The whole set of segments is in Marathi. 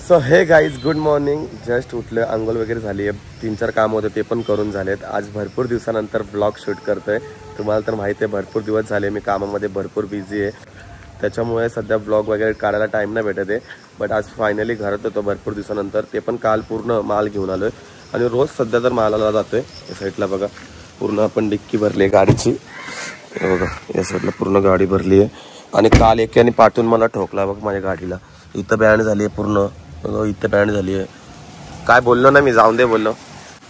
सो हे गाईज गुड मॉर्निंग. जस्ट उठलं, आंघोळ वगैरे झाली आहे, 3-4 काम होते ते पण करून झालेत. आज भरपूर दिवसानंतर ब्लॉग शूट करतोय. तुम्हाला तर माहिती आहे भरपूर दिवस झाले मी कामामध्ये भरपूर बिझी आहे, त्याच्यामुळे सध्या ब्लॉग वगैरे काढायला टाईम नाही भेटत आहे. बट आज फायनली घरात होतो भरपूर दिवसानंतर, ते पण काल पूर्ण माल घेऊन आलोय. आणि रोज सध्या तर मालाला जातोय. या साईडला बघा पूर्ण आपण डिक्की भरली आहे गाडीची, बघा या साईडला पूर्ण गाडी भरली आहे. आणि काल एकाने पाठवून मला ठोकला बघ माझ्या गाडीला, इथं बँड झाली आहे पूर्ण, इथं बँड झाली आहे. काय बोललो ना मी, जाऊन दे बोललो.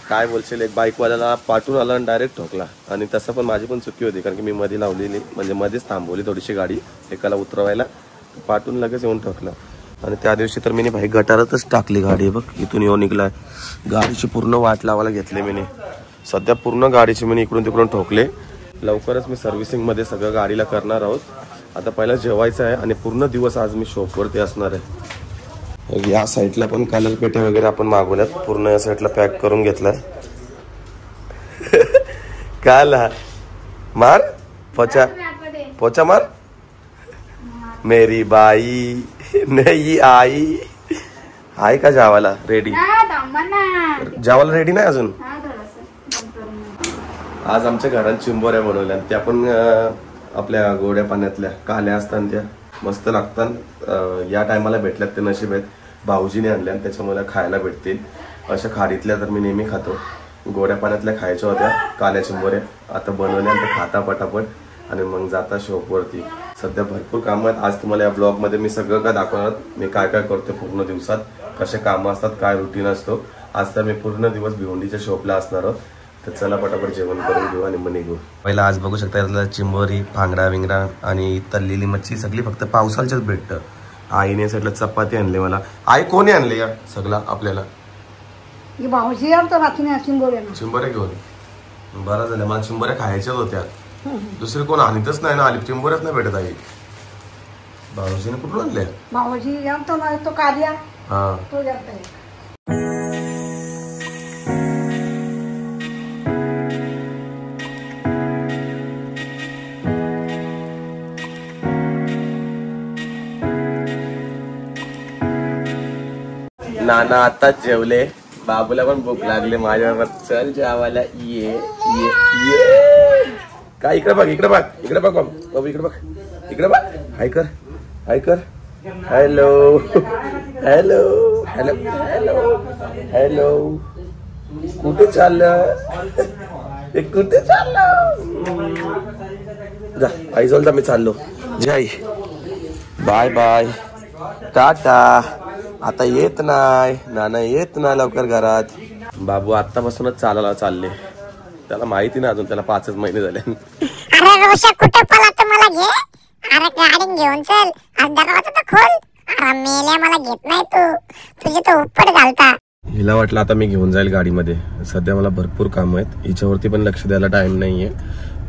काय बोलशील, एक बाईकवाल्याला पाठवून आला आणि डायरेक्ट ठोकला. आणि तसं पण माझी पण चुकी होती, कारण की मी मध्ये लावलेली, म्हणजे मध्येच थांबवली थोडीशी गाडी एकाला उतरवायला, पाठवून लगेच येऊन ठोकला. आणि त्या दिवशी तर मी भाई गटारातच टाकली गाडी. बघ इथून येऊन निघलाय, गाडीची पूर्ण वाट लावायला घेतली मी. सध्या पूर्ण गाडीची मी इकडून तिकडून ठोकले. लवकरच मी सर्व्हिसिंगमध्ये सगळं गाडीला करणार आहोत. आता पहिला जेवायचं आहे आणि पूर्ण दिवस आज मी शॉपवरती असणार आहे. या साईडला पण कलर पेटे वगैरे आपण मागवल्यात, पूर्ण या साईडला पॅक करून घेतलाय. काल मार पोचा पोचा मार, मेरी बाई नाही आई. आहे का जेवायला रेडी? जेवायला रेडी नाही अजून. आज आमच्या घरात चिंबोऱ्या बनवल्या, त्या पण आपल्या गोड्या पाण्यातल्या काल्या असतात, त्या मस्त लागतात. या टायमाला भेटल्यात ते नशीब आहेत, भाऊजीने आणल्या त्याच्यामुळे खायला भेटतील. अशा खाडीतल्या तर मी नेहमी खातो. गोड्या पाण्यातल्या खायच्या होत्या काल्या चिंबोऱ्या, आता बनवल्या तर खाता पटापट आणि मग जाता शॉपवरती. सध्या भरपूर कामं आहेत. आज तुम्हाला या ब्लॉगमध्ये मी सगळं काय दाखवणार, मी काय काय करतो पूर्ण दिवसात, कसे कामं असतात, काय रुटीन असतो. आज तर मी पूर्ण दिवस भिवंडीच्या शॉपला असणार आहोत. तर चला पटापट जेवण करून घेऊ आणि मग निघू. पहिला आज बघू शकता यातला चिंबोरी, फांगडा विंगडा आणि तळलेली मच्छी सगळी फक्त पावसाळ्यात भेटतं. आईने साईडला चपाती आणली मला. आई कोणी आणली या सगळं आपल्याला? चिंबोऱ्या घेऊन. बरं झालं, मला चिंबोऱ्या खायच्याच होत्या, दुसरी कोण आणतच नाही ना, आली चिंबोऱ्याच नाही भेटत. आई भाऊजीने कुठून आणल्या? भाऊजी तो कार्या हा तो नाना आताच जेवले, बाबूला पण भूक लागली माझ्यावर. चल जेवायला ये ये ये. काय इकडे बघ, इकडे बघ, इकडे बघ बाबू, इकडे बघ, इकडे बघ. हाय कर, हाय कर. Hello hello hello hello hello. कुठे चाललं, कुठे चाललं? जा आई जवळ जा, मी चाललो. जय बाय बाय टाटा. आता येत नाही नाना, येत नाही लवकर घरात. बाबू आतापासूनच चालायला चालले, त्याला माहिती नाही अजून, त्याला 5च महिने झाले. अरे रोशा कुठे पळातो, मला घे. अरे गाडी घेऊन चल, दरवाजा तर खोल. अरे मेल्या, मला घेत नाही तू, तुझे तो उपट घालता. हिला वाटलं आता मी घेऊन जाईल गाडीमध्ये. सध्या मला भरपूर काम आहेत, हिच्यावरती पण लक्ष द्यायला टाइम नाहीये.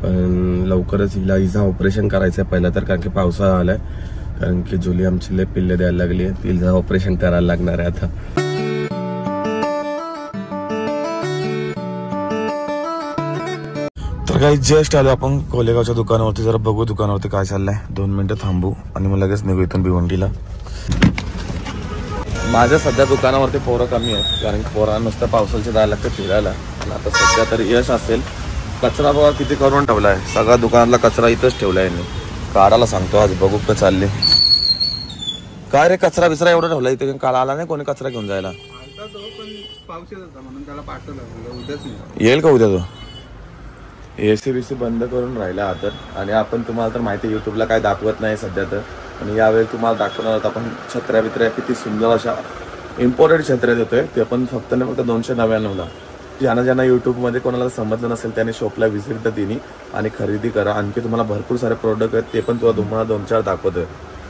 पण लवकरच हिचं ऑपरेशन करायचं आहे पहिला तर, कारण की पावसाळा आलाय. कारण की जुली आमची लय पिल्ले द्यायला लागली आहे, तिला ऑपरेशन करायला लागणार आहे आता. तर काही जस्ट आलो आपण कोलेगावच्या दुकानावरती, जरा बघू दुकानावरती काय चाललंय. 2 मिनिटं थांबू आणि मग लगेच निघू इथून भिवंडीला. माझ्या सध्या दुकानावरती पोरं कमी आहेत, कारण की पोरांना नुसतं पावसाळ्याच्या जायला लागतं फिरायला. आणि आता सध्या तर यश असेल, कचरा बघा किती करून ठेवलाय, सगळा दुकानातला कचरा इथंच ठेवलाय मी. काढायला सांगतो आज, बघू का चालले. काय रे कचरा बिचरा एवढं ठेवला इथे, काल आला नाही कोणी कचरा घेऊन जायला? येईल का उद्या तो? एसी बीसी बंद करून राहिला आता. आणि आपण तुम्हाला तर माहिती युट्यूबला काय दाखवत नाही सध्या तर, आणि यावेळी तुम्हाला दाखवणार आहोत आपण छत्र्या बित्र्या, किती सुंदर अशा इम्पोर्टेड छत्र्या देतोय. ते पण फक्त 299ला. ज्यांना युट्यूबमध्ये कोणाला समजलं नसेल त्याने शॉपला व्हिजिट तर दिली आणि खरेदी करा. आणखी तुम्हाला भरपूर सारे प्रोडक्ट आहेत, ते पण तुम्हाला 2-4 दाखवतोय.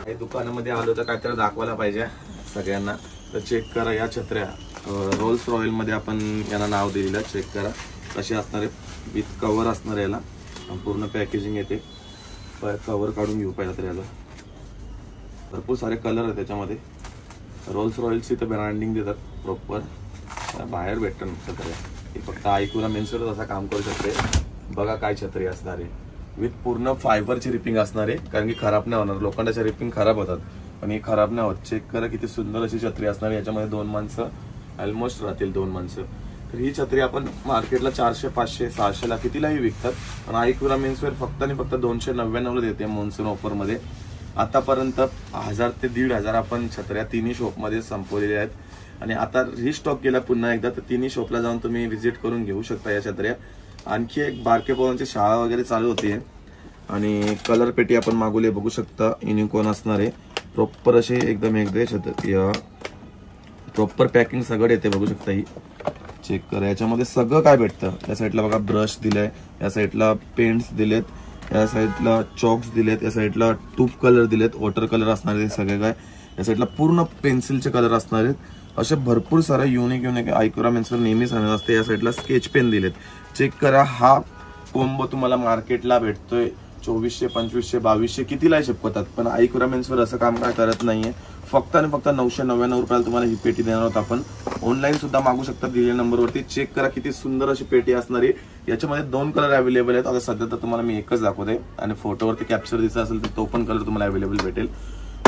हे दुकानामध्ये आलो तर काहीतरी दाखवायला पाहिजे सगळ्यांना. तर चेक करा या छत्र्या, रोल्स रॉयल मध्ये आपण यांना नाव दिलेलं. चेक करा कशी असणार आहे, विथ कवर असणार आहे याला, पूर्ण पॅकेजिंग येते. कवर काढून घेऊ पहिला तर याला. भरपूर सारे कलर आहेत त्याच्यामध्ये. रोल्स रॉयलची तर ब्रँडिंग देतात प्रॉपर, बाहेर भेटतं छत्र्या. हे फक्त ऐकूला मेन्सर असं काम करू शकते. बघा काय छत्री असणार आहे, विथ पूर्ण फायबरची रिपिंग असणार आहे, कारण की खराब नाही होणार. लोखंडाच्या रिपिंग खराब होतात, पण ही खराब नाही होत. चेक करा किती सुंदर अशी छत्री असणार. याच्यामध्ये 2 माणसं ऑलमोस्ट राहतील, 2 माणसं. तर ही छत्री आपण मार्केटला 400, 500, 600 ला कितीलाही विकतात, पण आयक्यूरा मेन्सवेअर फक्त आणि फक्त 299 ला देते मॉन्सून ऑफर मध्ये. आतापर्यंत 1000 ते 1500 आपण छत्र्या तिन्ही शॉपमध्ये संपवलेल्या आहेत. आणि आता रिस्टॉक केला पुन्हा एकदा, तर तिन्ही शॉपला जाऊन तुम्ही व्हिजिट करून घेऊ शकता या छत्र्या. आणखी एक बारके पोरांची शाळा वगैरे चालू होती. आणि कलर पेटी आपण मागवले बघू शकता, युनिकॉर्न असणार आहे. प्रॉपर असे एकदम छत्री, प्रॉपर पॅकिंग सगळं येते बघू शकता. ही चेक करा, याच्यामध्ये सगळं काय भेटतं. या साईडला बघा ब्रश दिलाय, या साईडला पेंट्स दिलेत, या साईडला चॉक्स दिलेत, या साईडला ट्यूब कलर दिलेत, वॉटर कलर असणार आहेत सगळे काय. या साईडला पूर्ण पेन्सिलचे कलर असणार आहेत. असे भरपूर सारे युनिक आयक्यूरा मेन्सवर नेहमीच आणत असते. या साईडला स्केच पेन दिलेत. चेक करा, हा कोंबो तुम्हाला मार्केटला भेटतोय 2400, 2500, 2200 कितीला शिकवतात, पण आयक्यूरा मेन्सवर असं काम काय करत नाहीये. फक्त आणि फक्त 999 रुपयाला तुम्हाला ही पेटी देणार आहोत आपण. ऑनलाईन सुद्धा मागू शकता दिलेल्या नंबरवरती. चेक करा किती सुंदर अशी पेटी असणार आहे. याच्यामध्ये 2 कलर अवेलेबल आहेत. आता सध्या तर तुम्हाला मी एकच दाखवते, आणि फोटोवरती कॅप्चर दिसत असेल तर तो पण कलर तुम्हाला अवेलेबल भेटेल.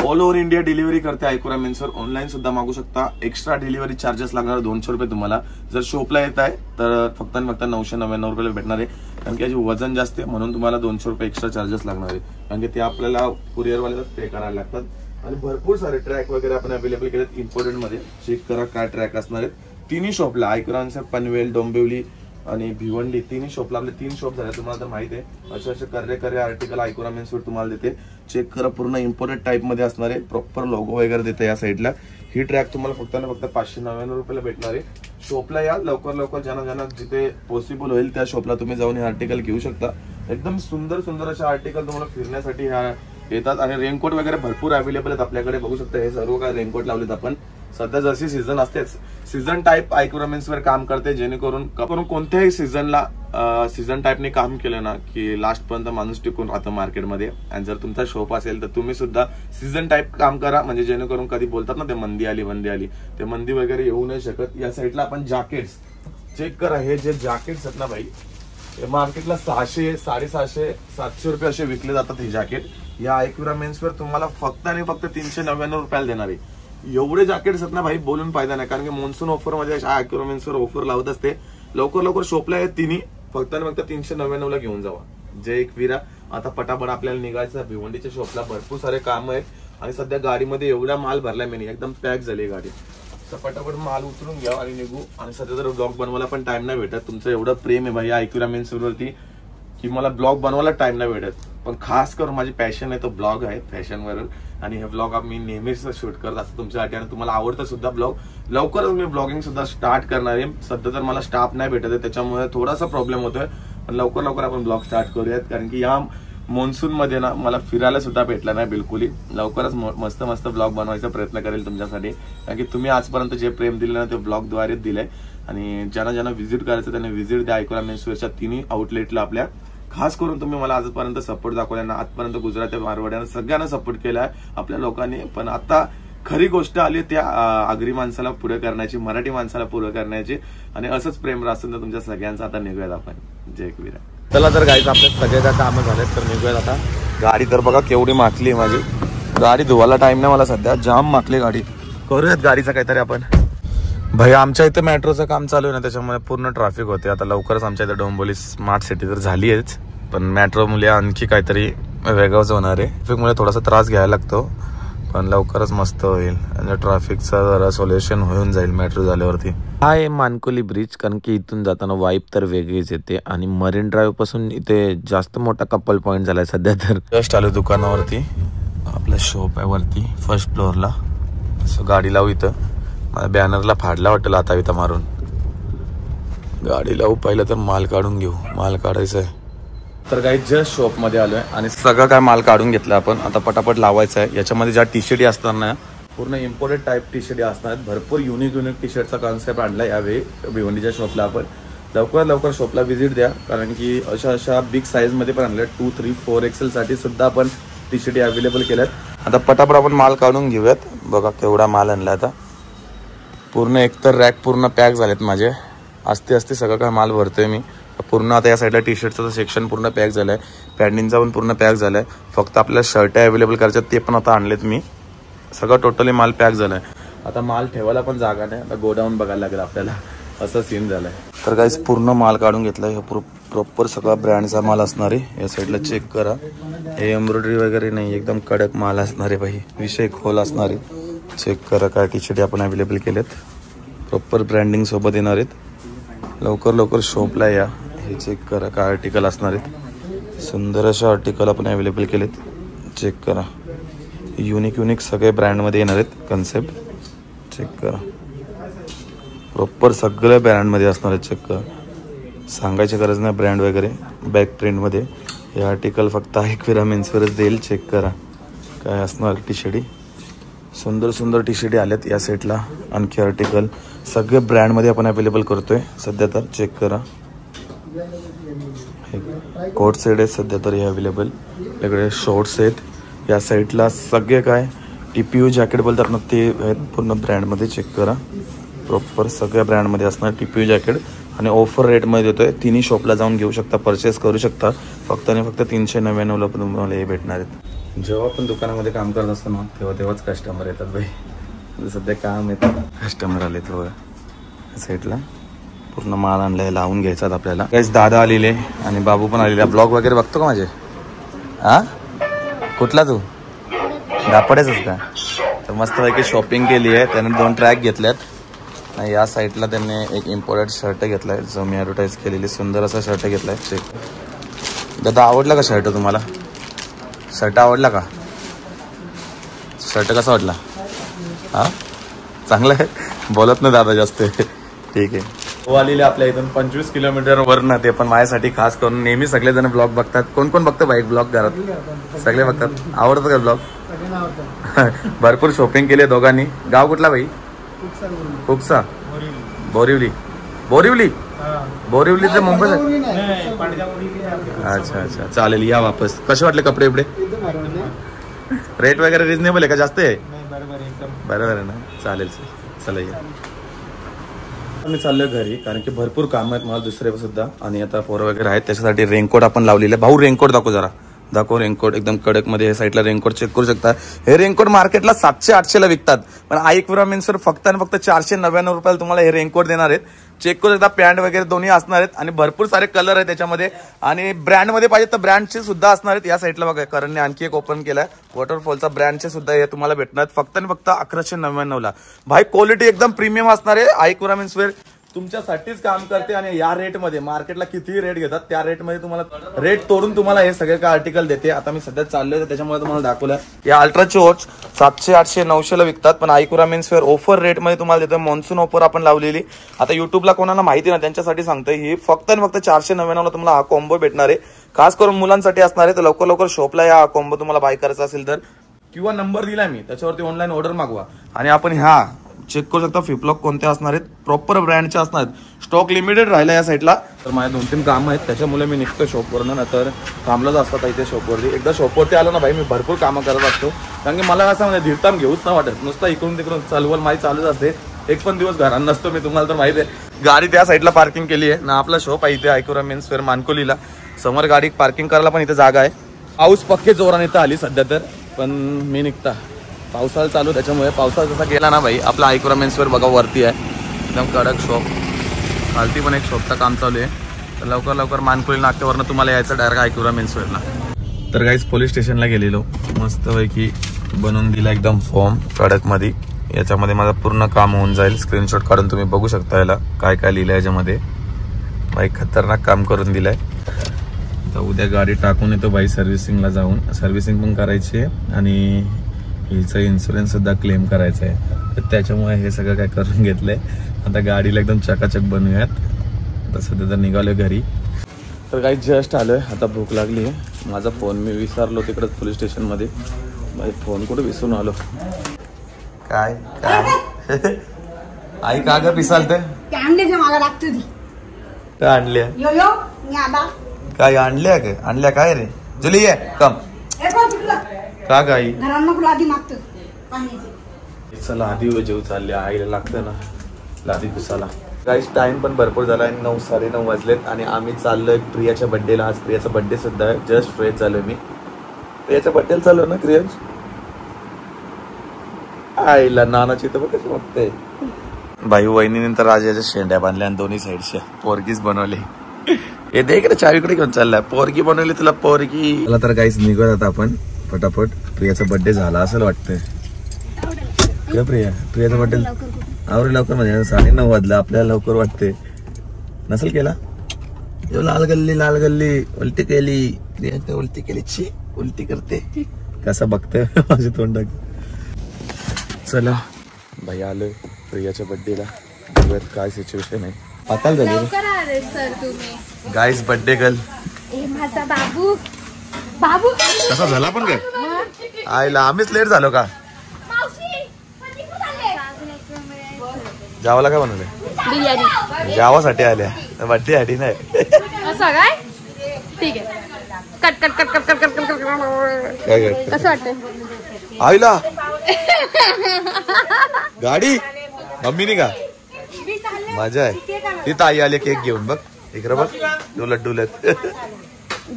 ऑल ओव्हर इंडिया डिलिव्हरी करते आयक्यूरा मेन्सवर. ऑनलाईन सुद्धा मागू शकता. एक्स्ट्रा डिलिव्हरी चार्जेस लागणार 200 रुपये तुम्हाला. जर शॉपला येत आहे तर फक्त आणि फक्त 999 रुपयाला भेटणार आहे. कारण की याची वजन जास्त आहे म्हणून तुम्हाला 200 रुपये एक्स्ट्रा चार्जेस लागणार आहे. कारण की ते आपल्याला कुरिअरवाल्याला पे करायला लागतात. आणि भरपूर सारे ट्रॅक वगैरे आपण अवेलेबल केलेत इम्पोर्टेड मध्ये. चेक करा काय ट्रॅक असणार आहेत तिन्ही शॉपला. आयक्यूरा पनवेल, डोंबिवली आणि भिवंडी तिन्ही शॉपला आपले 3 शॉप झाले. तुम्हाला तर माहिती आहे असे कर्रे आर्टिकल आयक्यूरा मेन्सवर तुम्हाला देते. चेक करा, पूर्ण इम्पोर्टेड टाइप मध्ये असणार आहे. प्रॉपर लोगो वगैरे देते या साईडला. ही ट्रॅक तुम्हाला फक्त आणि फक्त 599 रुपयाला भेटणार आहे. शॉपला या लवकर ज्यांना जिथे पॉसिबल होईल त्या शॉपला तुम्ही जाऊन हे आर्टिकल घेऊ शकता. एकदम सुंदर असे आर्टिकल तुम्हाला फिरण्यासाठी ह्या येतात. आणि रेनकोट वगैरे भरपूर अवेलेबल आहेत आपल्याकडे बघू शकता. हे सर्व काय रेनकोट लावलेत आपण. सध्या जशी सीझन असतेच सीझन टाइप आयक्यूरा मेन्सवर काम करते, जेणेकरून कोणत्याही सीझन टाइपने काम केलं ना की लास्ट पर्यंत माणूस टिकून राहतो मार्केटमध्ये. आणि जर तुमचा शॉप असेल तर तुम्ही सुद्धा सीझन टाइप काम करा, म्हणजे जेणेकरून कधी बोलतात ना ते मंदी आली ते मंदी वगैरे येऊ नाही शकत. या साईडला आपण जॅकेट्स चेक करा. हे जे जॅकेट्स आहेत ना भाई, हे मार्केटला 600, 750, 700 रुपये असे विकले जातात. हे जॅकेट या आयक्यूरा मेन्सवर तुम्हाला फक्त आणि फक्त 399 रुपयाला देणार आहे. एवढे जॅकेट्स आहेत ना भाई, बोलून फायदा नाही. कारण की मॉन्सून ऑफर मध्ये आयक्यूरा मेन्सवर ऑफर लावत असते. लवकर शॉपला आहे तिन्ही फक्त आणि फक्त 399 ला घेऊन जावा. जय एकविरा. आता पटापट आपल्याला निघायचं. भिवंडीच्या शॉपला भरपूर सारे काम आहेत. आणि सध्या गाडीमध्ये एवढा माल भरलाय मी, एकदम पॅक झाली गाडी. तर पटापट माल उतरून घ्या आणि निघू. आणि सध्या तर ब्लॉग बनवायला पण टाइम नाही भेटत. तुमचं एवढं प्रेम आहे भाई आयक्यूरा मेन्सवरती की मला ब्लॉग बनवायला टाइम नाही भेटत. पण खास करून माझी पॅशन आहे तो ब्लॉग आहे, फॅशनवर. आणि हे ब्लॉग मी नेहमीच शूट करत असतो तुमच्यासाठी. आणि तुम्हाला आवडतं सुद्धा ब्लॉग. लवकरच मी ब्लॉगिंग सुद्धा स्टार्ट करणार आहे. सध्या तर मला स्टाफ नाही भेटत आहे, त्याच्यामुळे थोडासा प्रॉब्लेम होतोय. पण लवकर आपण ब्लॉग स्टार्ट करूयात. कारण की या मॉन्सून मध्ये ना मला फिरायला सुद्धा भेटलं नाही बिलकुल. लवकरच मस्त ब्लॉग बनवायचा प्रयत्न करेल तुमच्यासाठी. कारण की तुम्ही आजपर्यंत जे प्रेम दिले ना ते ब्लॉगद्वारे दिलंय. आणि ज्यांना व्हिजिट करायचं त्यांनी व्हिजिट द्या आयक्यूरा मेन्सवेअरच्या तिन्ही आउटलेटला आपल्या. खास करून तुम्ही मला आजपर्यंत सपोर्ट दाखवला ना. आजपर्यंत गुजराती मारवाड्यांना सगळ्यांना सपोर्ट केलाय आपल्या लोकांनी. पण आता खरी गोष्ट आली त्या आगरी माणसाला पुढे करण्याची, मराठी माणसाला पुढे करण्याची. आणि असंच प्रेम राहून तुमच्या सगळ्यांचं आता निघूयात आपण. जय एकविरा. चला तर गाईज आपले सगळे काय कामं झालेत तर निघूयात आता. गाडी तर बघा केवढी माखली माझी. गाडी धुवायला टाइम नाही मला सध्या, जाम माखली गाडी. करूयात गाडीचं काहीतरी आपण. भाई आमच्या इथे मेट्रोचं काम चालू आहे ना, त्याच्यामुळे पूर्ण ट्रॅफिक होते. आता लवकरच आमच्या इथे डोंबिवली स्मार्ट सिटी तर झाली आहेच, पण मेट्रो मुळे आणखी काहीतरी वेगळंच होणार आहे. ट्रॅफिकमुळे थोडासा त्रास घ्यायला लागतो, पण लवकरच मस्त होईल. आणि ट्रॅफिकचा जरा सोल्युशन होऊन जाईल मेट्रो झाल्यावरती. हा आहे मानकोली ब्रिज. कारण की इथून जाताना वाईब तर वेगळीच येते. आणि मरीन ड्राईव्ह पासून इथे जास्त मोठा कपल पॉईंट झालाय सध्या. तर जस्ट आलो दुकानावरती. आपला शॉप आहे वरती फर्स्ट फ्लोअरला. सो गाडी लावू इथं. मला बॅनरला फाडला वाटेल आता इथं मारून. गाडी लावू पहिलं तर माल काढून घेऊ. माल काढायचं आहे तर काही जस्ट शॉप मध्ये आलोय आणि सगळं काय माल काढून घेतलं आपण. आता पटापट लावायचं आहे. याच्यामध्ये ज्या टी शर्टी असतात ना पूर्ण इम्पोर्टेड टाईप टी शर्टी असणार. भरपूर युनिक टी शर्टचा कॉन्सेप्ट आणला यावेळी भिवंडीच्या शॉपला आपण. लवकर शॉपला व्हिजिट द्या. कारण की अशा बिग साईज मध्ये पण आणल्या. 2, 3, 4 XL साठी सुद्धा आपण टी शर्टी अवेलेबल केल्यात. आता पटापट आपण माल काढून घेऊयात. बघा केवढा माल आणला. आता पूर्ण एकतर रॅक पूर्ण पॅक झालेत माझे. असते सगळं काय माल भरतोय मी पूर्ण. आता या साईडला टी शर्टचं सेक्शन पूर्ण पॅक झालंय. पॅन्टींचा पण पूर्ण पॅक झालाय. फक्त आपल्याला शर्ट अवेलेबल करायच्यात ते पण आता आणलेत मी. सगळं टोटली माल पॅक झालाय. आता माल ठेवायला पण जागा नाही. आता गोडाऊन बघायला लागेल आपल्याला, असं सीन झालंय. तर गाईस पूर्ण माल काढून घेतलाय. प्रॉपर सगळा ब्रँडचा माल असणार आहे. या साईडला चेक करा, हे एम्ब्रॉयडरी वगैरे नाही, एकदम कडक माल असणार आहे भाई. विषय खोल असणार आहे. चेक करा काय टी शर्ट आपण अवेलेबल केलेत. प्रॉपर ब्रँडिंग सोबत येणार आहेत. लवकर शॉपला या. हे चेक करा काय आर्टिकल असणार आहेत. सुंदर अशा आर्टिकल आपण अवेलेबल केलेत. चेक करा, युनिक सगळे ब्रँडमध्ये येणार आहेत. कन्सेप्ट चेक करा, प्रॉपर सगळ्या ब्रँडमध्ये असणार आहेत. चेक करा, सांगायची गरज नाही ब्रँड वगैरे. बॅक प्रिंटमध्ये हे आर्टिकल फक्त एकविरा मेन्सवरच देईल. चेक करा काय असणार टी शर्ट. सुंदर टी शर्ट आल्यात या सेटला. आणखी आर्टिकल सगळे ब्रँडमध्ये आपण अवेलेबल करतोय सध्या तर. चेक करा, हे कोट सेट आहेत सध्या तर हे अवेलेबल. आपल्याकडे शॉर्ट्स आहेत. या साईडला सगळे काय TPU जॅकेट बोलतात ना, ते आहेत पूर्ण ब्रँडमध्ये. चेक करा, प्रॉपर सगळ्या ब्रँडमध्ये असणार TPU जॅकेट. आणि ऑफर रेटमध्ये देतोय. तिन्ही शॉपला जाऊन घेऊ शकता, परचेस करू शकता. फक्त आणि फक्त 399ला पण तुम्हाला हे भेटणार आहेत. जेव्हा आपण दुकानामध्ये काम करत असतो ना, तेव्हाच कस्टमर येतात भाई. सध्या काम येतात, कस्टमर आले तर साईडला पूर्ण माल आणलाय, लावून घ्यायचा आपल्याला. काहीच दादा आलेले आणि बाबू पण आलेला. ब्लॉग वगैरे बघतो का माझे? हा, कुठला तू दापडेच का? तर मस्तपैकी शॉपिंग केली आहे. त्याने 2 ट्रॅक घेतल्यात. या साईडला त्यांनी एक इम्पोर्टेड शर्ट घेतलाय, जो मी ॲडव्हर्टाईज केलेली. सुंदर असा शर्ट घेतलाय. चेक दादा, आवडला का शर्ट तुम्हाला? शर्ट आवडला का? शर्ट कसा वाटला? हा, चांगला आहे. बोलत नाही दादा जास्त. ठीक आहे. हो, आलेले आपल्या इथून 25 किलोमीटर वरनं. ते पण माझ्यासाठी खास करून. नेहमी सगळेजण ब्लॉग बघतात. कोण बघतं बाईक ब्लॉग? घरात सगळे बघतात. आवडतं का ब्लॉग? भरपूर शॉपिंग केली दोघांनी. गाव कुठला भाई? कुकसा, बोरिवली तर मुंबई. अच्छा, चालेल, या वापस. कसे वाटले कपडे बिपडे? रेट वगैरे रिजनेबल आहे का? जास्त आहे? बरोबर आहे ना. चालेल, चला या. मी चाललोय घरी, कारण की भरपूर काम आहेत मला दुसरे सुद्धा. आणि आता पोरं वगैरे आहेत, त्याच्यासाठी रेनकोट आपण लावलेले. भाऊ रेनकोट दाखव जरा. दाखव रेनकोट, एकदम कडक मध्ये. हे साईडला रेनकोट चेक करू शकता. हे रेनकोट मार्केटला 700-800ला विकतात, पण आईकविरा मेन्सवर फक्त आणि फक्त 499 रुपयाला तुम्हाला हे रेनकोट देणार आहेत. चेक करू शकता, पॅन्ट वगैरे दोन्ही असणार आहेत. आणि भरपूर सारे कलर आहेत त्याच्यामध्ये. आणि ब्रँडमध्ये पाहिजे तर ब्रँडचे सुद्धा असणार आहेत. या साईडला बघा, करणने आणखी एक ओपन केलाय वॉटरफॉलचा. ब्रँडचे सुद्धा हे तुम्हाला भेटणार फक्त आणि फक्त 1199ला. भाई क्वालिटी एकदम प्रीमियम असणार आहे. आईकविरा मेन्सवेअर तुमच्यासाठीच काम करते. आणि या रेटमध्ये मार्केटला कितीही रेट घेतात, त्या रेटमध्ये तुम्हाला रेट तोडून तुम्हाला हे सगळे काय आर्टिकल देते. आता मी सध्या चाललोय, त्याच्यामुळे तुम्हाला दाखवलं. या अल्ट्राचे ओट्स 700, 800, 900ला विकतात, पण आईकविरा मेन्सवेअर ऑफर रेटमध्ये तुम्हाला देतोय. मॉन्सून ऑफर आपण लावलेली. आता युट्यूबला कोणाला माहिती ना, त्यांच्यासाठी सांगतोय. ही फक्त आणि फक्त 499ला तुम्हाला हा कॉम्बो भेटणार आहे. खास करून मुलांसाठी असणार आहे. तर लवकर शॉपला या. हा कॉम्बो तुम्हाला बाय करायचा असेल तर, किंवा नंबर दिला मी, त्याच्यावरती ऑनलाईन ऑर्डर मागवा. आणि आपण ह्या चेक करू शकता फ्लिपलॉक कोणते असणार आहेत. प्रॉपर ब्रँडचे असणार आहेत. स्टॉक लिमिटेड राहिला या साईडला. तर माझ्या 2-3 कामं आहेत, त्याच्यामुळे मी निघतो शॉपवरनं. ना तर थांबलोच असतात इथे शॉपवरती. एकदा शॉपवरती आलो ना भाई, मी भरपूर कामं करत असतो. कारण की मला असं म्हणजे धीरताम घेऊच नाही वाटत. नुसतं इकडून तिकडून चालवल माझी चालूच असते. एक पण दिवस घरात नसतो मी, तुम्हाला तर माहिती आहे. गाडी त्या साईडला पार्किंग केली आहे ना. आपला शॉप आहे इथे आईकविरा मेन्सवेअर मानकोलीला. समोर गाडी पार्किंग करायला पण इथे जागा आहे. पाऊस पक्के जोराने इथं आली सध्या तर, पण मी निघता. पावसाळा चालू, त्याच्यामुळे पावसाळा जसा गेला ना भाई, आपला आईकविरा मेन्सवेअर बघा वरती आहे. एकदम कडक शॉप. खालती पण एक शॉपचं काम चालू आहे. तर लवकर मानकोली नाक्यावरनं तुम्हाला यायचं डायरेक्ट आईकविरा मेन्सवेअरला. तर गाईज पोलीस स्टेशनला गेलेलो. मस्तपैकी बनवून दिला एकदम फॉर्म कडकमध्ये. याच्यामध्ये माझं पूर्ण काम होऊन जाईल. स्क्रीनशॉट काढून तुम्ही बघू शकता याला काय काय लिहिलं याच्यामध्ये. बाई खतरनाक काम करून दिलंय. तर उद्या गाडी टाकून येतो बाई सर्व्हिसिंगला जाऊन. सर्व्हिसिंग पण करायची आहे आणि हिचा इन्शुरन्स सुद्धा क्लेम करायचा आहे. तर त्याच्यामुळे हे सगळं काय करून घेतलंय. आता गाडीला एकदम चकाचक बनवूयात. आता सध्या तर निघालोय घरी. तर काही जस्ट आलोय. आता भूक लागली आहे. माझा फोन मी विसरलो तिकडे पोलीस स्टेशनमध्ये. बाई फोन कुठे विसरून आलो. काय आई का ग पिसालते? अंड्याच्या मागा लागतो ती. काय आणल्या? काय आणल्या? काय आणल्या? काय रे जुली ये कम. का गाई घरांना आधी मागतो. चला आधी जेव चालले. आईला लागतं ना लादी पुसाला. गाईस टाइम पण भरपूर झाला आहे. 9, 9:30 वाजलेत आणि आम्ही चाललोय प्रियाच्या बर्थडेला. आज प्रियाचा बर्थडे सुद्धा आहे. जस्ट फ्रेश झालोय मी. प्रियाच्या बर्थडेला चाललो ना क्रियांश. आईला नानाची तर बघ बघते भाई वहिनीने तर राजाच्या शेंड्या बांधल्या आणि दोन्ही साईडच्या पोरगीच बनवली. हे देख रे चावीकडे घेऊन चाललाय. पोरगी बनवली तुला पोरगी. मला तर काहीच निघत आता आपण फटाफट. प्रियाचा बर्थडे झाला असं वाटतंय. प्रियाचा बर्थडे आवरे लवकर म्हणजे 9:30 वाजला. आपल्याला लवकर वाटते. नसेल केला. लाल गल्ली उलटी केली ची उलटी करते. कसा बघतोय माझे तोंड. चला भाई आलोय प्रियाच्या बर्थडेला. काय सिच्युएशन आहे पाताल झाली. सर तुम्ही गाईस बर्थडे गर्ल. माझा बाबू बाबू कसा झाला पण काय आईला आम्हीच लेट झालो का. जावाला काय बनवलंय. बिर्याणी जावासाठी आल्या बर्थडे साठी नाही. असं काय ठीक आहे. Cut cut cut cut cut cut cut cut काय कसं वाटतंय. आईला गाडी मम्मीनी का मजा आहे. ती ताई आली केक घेऊन बघ इकडे बघ डुलत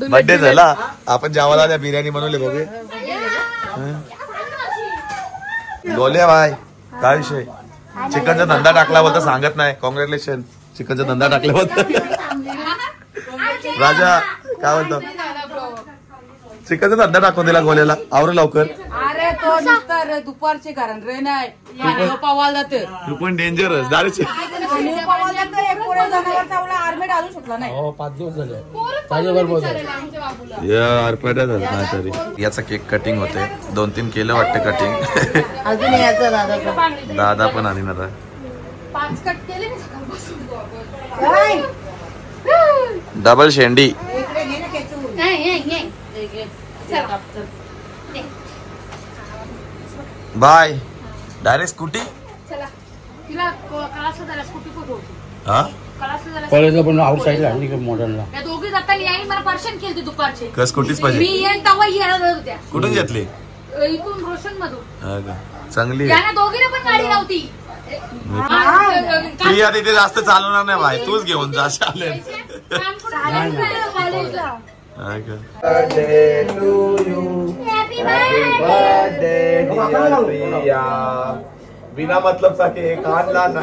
बर्थडे झाला. आपण जावाला त्या बिर्याणी बनवली बघूया. बोलूया भाई काय विषय. चिकनचा धंदा टाकला बोलता सांगत नाही. कॉंग्रॅच्युलेशन चिकनचा धंदा टाकला बोलता. राजा काय बोलतो. चिकनचा धंदा टाकून दिला गोल्याला. आवर लवकर. अरे तो नुसतं दुपारचे कारण रे नाही पावाल जाते. तू पण डेंजरस दारूचे. पावाल जाते पुढे जनावर चावला आर्मी अजून सुटला नाही. 5 दिवस झाले. यार पडा झालं काय तरी. याचा केक कटिंग होते. 2-3 केलं वाटतं कटिंग. अजून यायचं दादा पण आणि ना 5 कट केले डबल शेंडी. Bye direct scooty. चला तिला क्लासला जायला स्कूटी कुठे हा क्लासला जायला कॉलेजला पण आउट साईडला आणि मॉडर्नला या दोघी जाताना यायला मला पर्शन केली दुपारचे. का स्कूटीच मी पाहिजे. येईन तेव्हा येणार होत्या कुठून घेतली. इथून रोशन मधून. हा का चांगली. यांना दोघीने पण गाडी नव्हती. प्रिया तिथे जास्त चालवणार नाही भाई. तूच घेऊन जा चालेल. कॉलेजला हा का. बिना मतलब सा के कान लाना.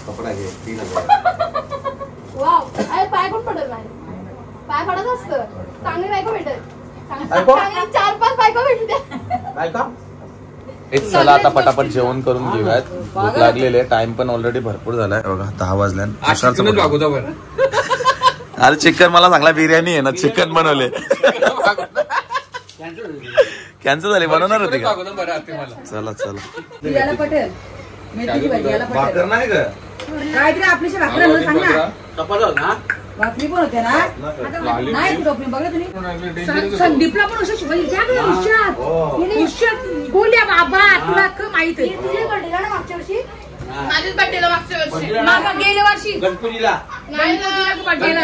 कपडा घे 3000. वाव अरे पाय पण पडत नाही. पाय पडत असतं चांगली बायको भेटत. चांगली 4-5 बायको भेटते. चला आता पटापट जेवण करून घेऊयात. भूक लागलेली आहे. टाइम पण ऑलरेडी भरपूर झालाय बघा 10 वाजल्या. अरे चिकन मला चांगला बिर्याणी आहे ना. चिकन बनवले कॅन्सल झाली. बनवणार होती का. चला याला पटेल मेथीची भाजी याला पटेल. भाकर नाही का काहीतरी आपलीशी भाकरी म्हणून सांग ना. भाकरी पण होते ना. नाही टोपली बघा तुम्ही. संदीपला पण असं शिवाय बोलल्या बाबा तुला माहित आहे. तुझ्या बर्थडेला ना मागच्या वर्षी माझ्याच बड्डेला मागच्या वर्षी गेल्या वर्षी गणपतीला नाही बर्थडेला